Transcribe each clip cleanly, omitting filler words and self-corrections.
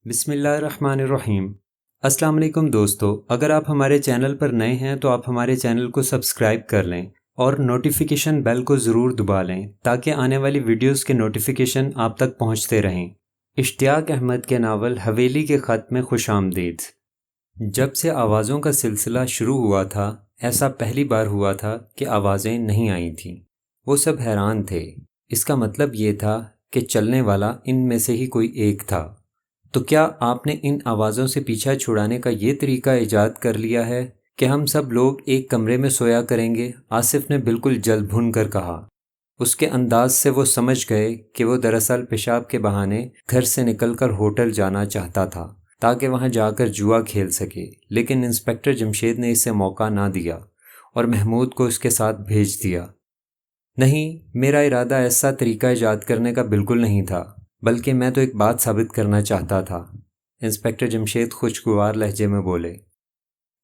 बिस्मिल्लाहिर्रहमानिर्रहीम। अस्सलाम वालेकुम दोस्तों, अगर आप हमारे चैनल पर नए हैं तो आप हमारे चैनल को सब्सक्राइब कर लें और नोटिफिकेशन बेल को ज़रूर दबा लें ताकि आने वाली वीडियोस के नोटिफिकेशन आप तक पहुंचते रहें। इश्तियाक अहमद के नावल हवेली के ख़त में खुश आमदीद। जब से आवाज़ों का सिलसिला शुरू हुआ था, ऐसा पहली बार हुआ था कि आवाज़ें नहीं आई थीं। वो सब हैरान थे। इसका मतलब ये था कि चलने वाला इनमें से ही कोई एक था। तो क्या आपने इन आवाज़ों से पीछा छुड़ाने का ये तरीका ईजाद कर लिया है कि हम सब लोग एक कमरे में सोया करेंगे? आसिफ ने बिल्कुल जल भुन कर कहा। उसके अंदाज से वो समझ गए कि वो दरअसल पेशाब के बहाने घर से निकलकर होटल जाना चाहता था ताकि वहाँ जाकर जुआ खेल सके, लेकिन इंस्पेक्टर जमशेद ने इसे मौका ना दिया और महमूद को उसके साथ भेज दिया। नहीं, मेरा इरादा ऐसा तरीका ईजाद करने का बिल्कुल नहीं था, बल्कि मैं तो एक बात साबित करना चाहता था। इंस्पेक्टर जमशेद खुशगवार लहजे में बोले।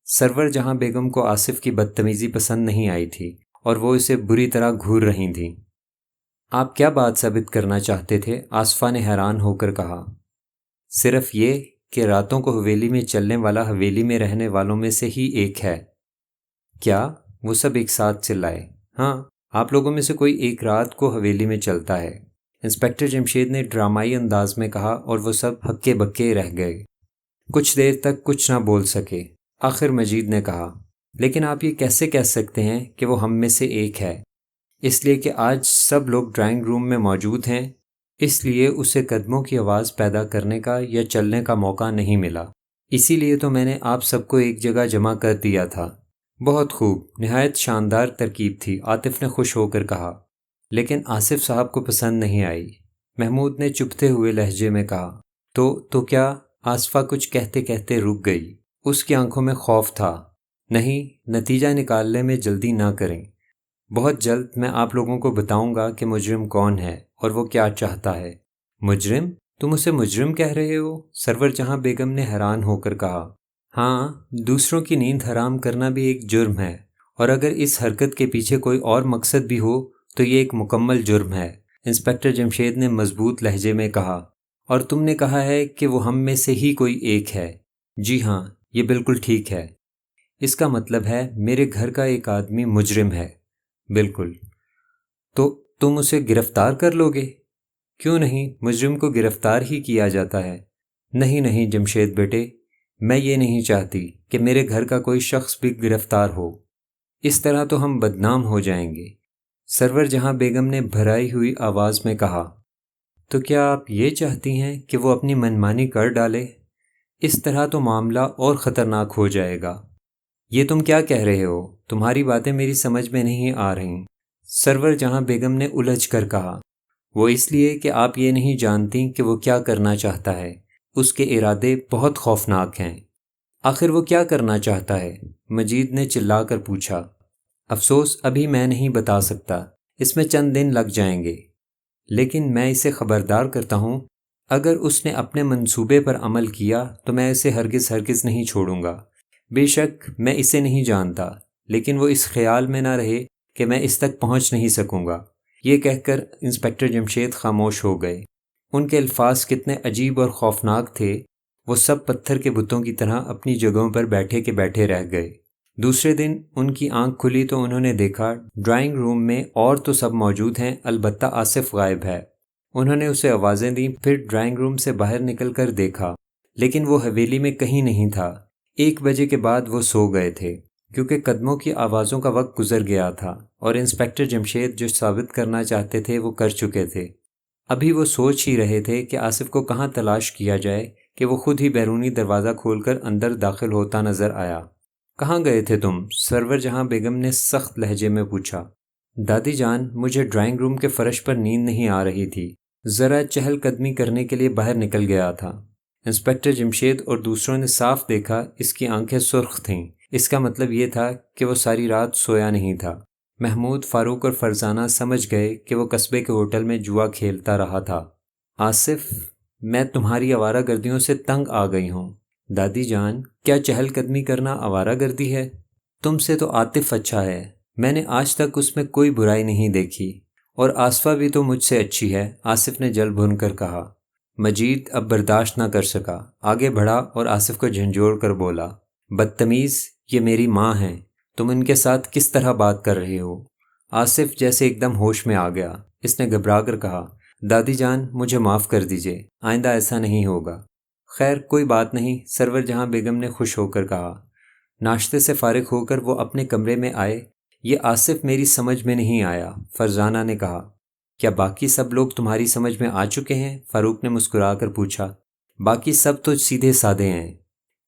सरवर जहां बेगम को आसिफ की बदतमीज़ी पसंद नहीं आई थी और वो इसे बुरी तरह घूर रही थीं। आप क्या बात साबित करना चाहते थे? आसफ़ा ने हैरान होकर कहा। सिर्फ ये कि रातों को हवेली में चलने वाला हवेली में रहने वालों में से ही एक है। क्या? वो सब एक साथ चिल्लाए। हाँ, आप लोगों में से कोई एक रात को हवेली में चलता है, इंस्पेक्टर जमशेद ने ड्रामाई अंदाज में कहा और वो सब हक्के बक्के रह गए। कुछ देर तक कुछ ना बोल सके। आखिर मजीद ने कहा, लेकिन आप ये कैसे कह सकते हैं कि वो हम में से एक है? इसलिए कि आज सब लोग ड्राइंग रूम में मौजूद हैं, इसलिए उसे कदमों की आवाज़ पैदा करने का या चलने का मौका नहीं मिला। इसीलिए तो मैंने आप सबको एक जगह जमा कर दिया था। बहुत खूब, निहायत शानदार तरकीब थी, आतिफ ने खुश होकर कहा। लेकिन आसिफ साहब को पसंद नहीं आई। महमूद ने चुभते हुए लहजे में कहा। तो क्या? आसफ़ा कुछ कहते कहते रुक गई। उसकी आंखों में खौफ था। नहीं, नतीजा निकालने में जल्दी ना करें। बहुत जल्द मैं आप लोगों को बताऊंगा कि मुजरिम कौन है और वो क्या चाहता है। मुजरिम? तुम उसे मुजरिम कह रहे हो? सरवर जहां बेगम ने हैरान होकर कहा। हाँ, दूसरों की नींद हराम करना भी एक जुर्म है, और अगर इस हरकत के पीछे कोई और मकसद भी हो तो ये एक मुकम्मल जुर्म है, इंस्पेक्टर जमशेद ने मजबूत लहजे में कहा। और तुमने कहा है कि वो हम में से ही कोई एक है। जी हाँ, ये बिल्कुल ठीक है। इसका मतलब है मेरे घर का एक आदमी मुजरिम है। बिल्कुल। तो तुम उसे गिरफ्तार कर लोगे? क्यों नहीं, मुजरिम को गिरफ्तार ही किया जाता है। नहीं नहीं जमशेद बेटे, मैं ये नहीं चाहती कि मेरे घर का कोई शख्स भी गिरफ्तार हो। इस तरह तो हम बदनाम हो जाएंगे। सरवर जहां बेगम ने भराई हुई आवाज़ में कहा। तो क्या आप ये चाहती हैं कि वो अपनी मनमानी कर डाले? इस तरह तो मामला और ख़तरनाक हो जाएगा। ये तुम क्या कह रहे हो? तुम्हारी बातें मेरी समझ में नहीं आ रहीं। सरवर जहां बेगम ने उलझ कर कहा। वो इसलिए कि आप ये नहीं जानती कि वो क्या करना चाहता है। उसके इरादे बहुत खौफनाक हैं। आखिर वो क्या करना चाहता है? मजीद ने चिल्लाकर पूछा। अफसोस अभी मैं नहीं बता सकता, इसमें चंद दिन लग जाएंगे, लेकिन मैं इसे खबरदार करता हूँ, अगर उसने अपने मंसूबे पर अमल किया तो मैं इसे हरगिज़ नहीं छोड़ूंगा। बेशक मैं इसे नहीं जानता, लेकिन वो इस ख्याल में ना रहे कि मैं इस तक पहुँच नहीं सकूँगा। ये कहकर इंस्पेक्टर जमशेद खामोश हो गए। उनके अल्फाज कितने अजीब और खौफनाक थे। वो सब पत्थर के बुतों की तरह अपनी जगहों पर बैठे के बैठे रह गए। दूसरे दिन उनकी आंख खुली तो उन्होंने देखा ड्राइंग रूम में और तो सब मौजूद हैं, अलबत्ता आसिफ गायब है। उन्होंने उसे आवाज़ें दी, फिर ड्राइंग रूम से बाहर निकलकर देखा, लेकिन वो हवेली में कहीं नहीं था। 1 बजे के बाद वो सो गए थे, क्योंकि कदमों की आवाज़ों का वक्त गुजर गया था और इंस्पेक्टर जमशेद जो साबित करना चाहते थे वो कर चुके थे। अभी वो सोच ही रहे थे कि आसिफ को कहाँ तलाश किया जाए कि वो खुद ही बैरूनी दरवाज़ा खोलकर अंदर दाखिल होता नज़र आया। कहाँ गए थे तुम? सरवर जहां बेगम ने सख्त लहजे में पूछा। दादी जान, मुझे ड्राइंग रूम के फर्श पर नींद नहीं आ रही थी, ज़रा चहलकदमी करने के लिए बाहर निकल गया था। इंस्पेक्टर जमशेद और दूसरों ने साफ देखा इसकी आंखें सुर्ख थीं। इसका मतलब ये था कि वो सारी रात सोया नहीं था। महमूद, फारूक और फरजाना समझ गए कि वो कस्बे के होटल में जुआ खेलता रहा था। आसिफ, मैं तुम्हारी आवारागर्दियों से तंग आ गई हूँ। दादी जान, क्या चहलकदमी करना आवारागर्दी है? तुमसे तो आतिफ अच्छा है, मैंने आज तक उसमें कोई बुराई नहीं देखी, और आसफ़ा भी तो मुझसे अच्छी है, आसिफ ने जल भुन कर कहा। مجید اب برداشت نہ کر سکا، آگے بڑھا اور آصف کو جھنجھوڑ کر بولا، بدتمیز، یہ میری ماں ہیں، تم ان کے ساتھ کس طرح بات کر رہے ہو؟ آصف جیسے ایک دم ہوش میں آ گیا، اس نے گھبرا کر کہا، دادی جان مجھے معاف کر دیجئے، آئندہ ایسا نہیں ہوگا۔ خیر کوئی بات نہیں، سرور جہاں بیگم نے خوش ہو کر کہا۔ ناشتے سے فارغ ہو کر وہ اپنے کمرے میں آئے۔ یہ آصف میری سمجھ میں نہیں آیا، فرزانہ نے کہا۔ کیا باقی سب لوگ تمہاری سمجھ میں آ چکے ہیں؟ فاروق نے مسکرا کر پوچھا۔ باقی سب تو سیدھے سادے ہیں۔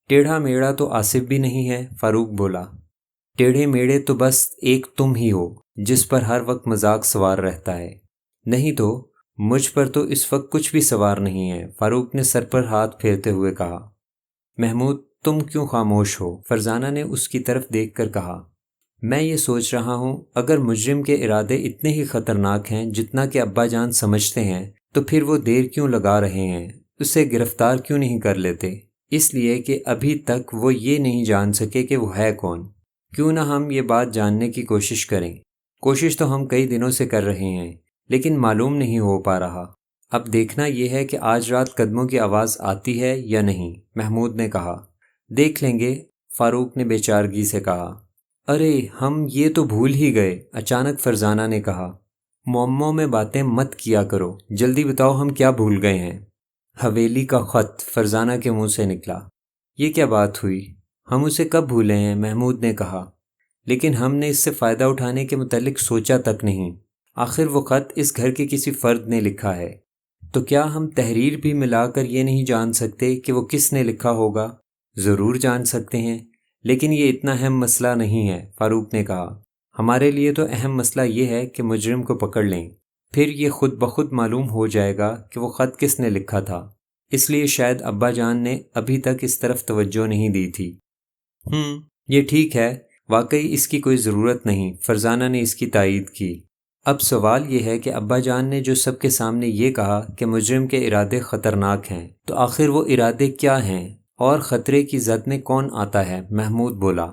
ٹیڑھا میڑا تو آصف بھی نہیں ہے، فاروق بولا۔ ٹیڑھے میڑے تو بس ایک تم ہی ہو، جس پر ہر وقت مذاق سوار رہتا ہے۔ نہیں تو مجھ پر تو اس وقت کچھ بھی سوار نہیں ہے، فاروق نے سر پر ہاتھ پھیرتے ہوئے کہا۔ محمود تم کیوں خاموش ہو؟ فرزانہ نے اس کی طرف دیکھ کر کہا۔ میں یہ سوچ رہا ہوں اگر مجرم کے ارادے اتنے ہی خطرناک ہیں جتنا کہ ابا جان سمجھتے ہیں تو پھر وہ دیر کیوں لگا رہے ہیں، اسے گرفتار کیوں نہیں کر لیتے؟ اس لیے کہ ابھی تک وہ یہ نہیں جان سکے کہ وہ ہے کون۔ کیوں نہ ہم یہ بات جاننے کی کوشش کریں؟ کوشش تو ہم کئی دنوں سے کر رہے ہیں لیکن معلوم نہیں ہو پا رہا۔ اب دیکھنا یہ ہے کہ آج رات قدموں کی آواز آتی ہے یا نہیں، محمود نے کہا۔ دیکھ لیں گے، فاروق نے بے چارگی سے کہا۔ ارے ہم یہ تو بھول ہی گئے، اچانک فرزانہ نے کہا۔ معموں میں باتیں مت کیا کرو، جلدی بتاؤ ہم کیا بھول گئے ہیں؟ حویلی کا خط، فرزانہ کے منہ سے نکلا۔ یہ کیا بات ہوئی؟ ہم اسے کب بھولے ہیں؟ محمود نے کہا۔ لیکن ہم نے اس سے فائدہ اٹھانے کے متعلق سوچا تک نہیں۔ آخر وہ خط اس گھر کے کسی فرد نے لکھا ہے، تو کیا ہم تحریر بھی ملا کر یہ نہیں جان سکتے کہ وہ کس نے لکھا ہوگا؟ ضرور جان سکتے ہیں، لیکن یہ اتنا اہم مسئلہ نہیں ہے، فاروق نے کہا۔ ہمارے لیے تو اہم مسئلہ یہ ہے کہ مجرم کو پکڑ لیں، پھر یہ خود بخود معلوم ہو جائے گا کہ وہ خط کس نے لکھا تھا۔ اس لیے شاید ابا جان نے ابھی تک اس طرف توجہ نہیں دی تھی۔ یہ ٹھیک ہے، واقعی اس کی کوئی ضرورت نہیں، فرزانہ نے اس کی تائید کی۔ اب سوال یہ ہے کہ ابا جان نے جو سب کے سامنے یہ کہا کہ مجرم کے ارادے خطرناک ہیں، تو آخر وہ ارادے کیا ہیں اور خطرے کی زد میں کون آتا ہے؟ محمود بولا۔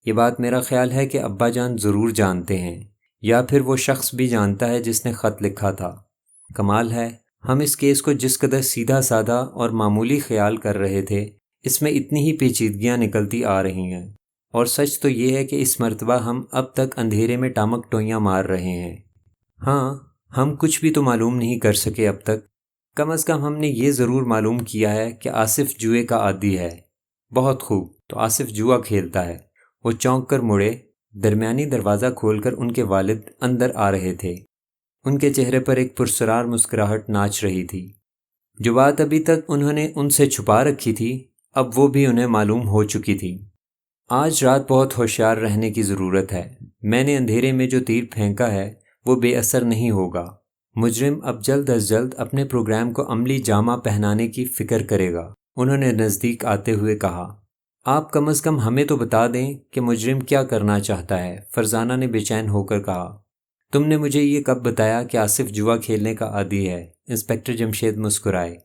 یہ بات میرا خیال ہے کہ ابا جان ضرور جانتے ہیں، یا پھر وہ شخص بھی جانتا ہے جس نے خط لکھا تھا۔ کمال ہے، ہم اس کیس کو جس قدر سیدھا سادہ اور معمولی خیال کر رہے تھے، اس میں اتنی ہی پیچیدگیاں نکلتی آ رہی ہیں، اور سچ تو یہ ہے کہ اس مرتبہ ہم اب تک اندھیرے میں ٹامک ٹوئیاں مار رہے ہیں۔ ہاں، ہم کچھ بھی تو معلوم نہیں کر سکے اب تک۔ کم از کم ہم نے یہ ضرور معلوم کیا ہے کہ آصف جوئے کا عادی ہے۔ بہت خوب، تو آصف جوا کھیلتا ہے۔ وہ چونک کر مڑے، درمیانی دروازہ کھول کر ان کے والد اندر آ رہے تھے۔ ان کے چہرے پر ایک پرسرار مسکراہٹ ناچ رہی تھی۔ جو بات ابھی تک انہوں نے ان سے چھپا رکھی تھی، اب وہ بھی انہیں معلوم ہو چکی تھی۔ آج رات بہت ہوشیار رہنے کی ضرورت ہے۔ میں نے اندھیرے میں جو تیر پھینکا ہے وہ بے اثر نہیں ہوگا۔ مجرم اب جلد از جلد اپنے پروگرام کو عملی جامہ پہنانے کی فکر کرے گا، انہوں نے نزدیک آتے ہوئے کہا۔ آپ کم از کم ہمیں تو بتا دیں کہ مجرم کیا کرنا چاہتا ہے، فرزانہ نے بے چین ہو کر کہا۔ تم نے مجھے یہ کب بتایا کہ آصف جوا کھیلنے کا عادی ہے؟ انسپکٹر جمشید مسکرائے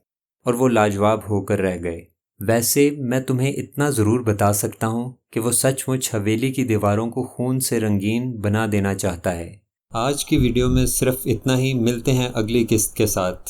اور وہ لاجواب ہو کر رہ گئے۔ ویسے میں تمہیں اتنا ضرور بتا سکتا ہوں کہ وہ سچ مچ حویلی کی دیواروں کو خون سے رنگین بنا دینا چاہتا ہے۔ آج کی ویڈیو میں صرف اتنا ہی، ملتے ہیں اگلی قسط کے ساتھ۔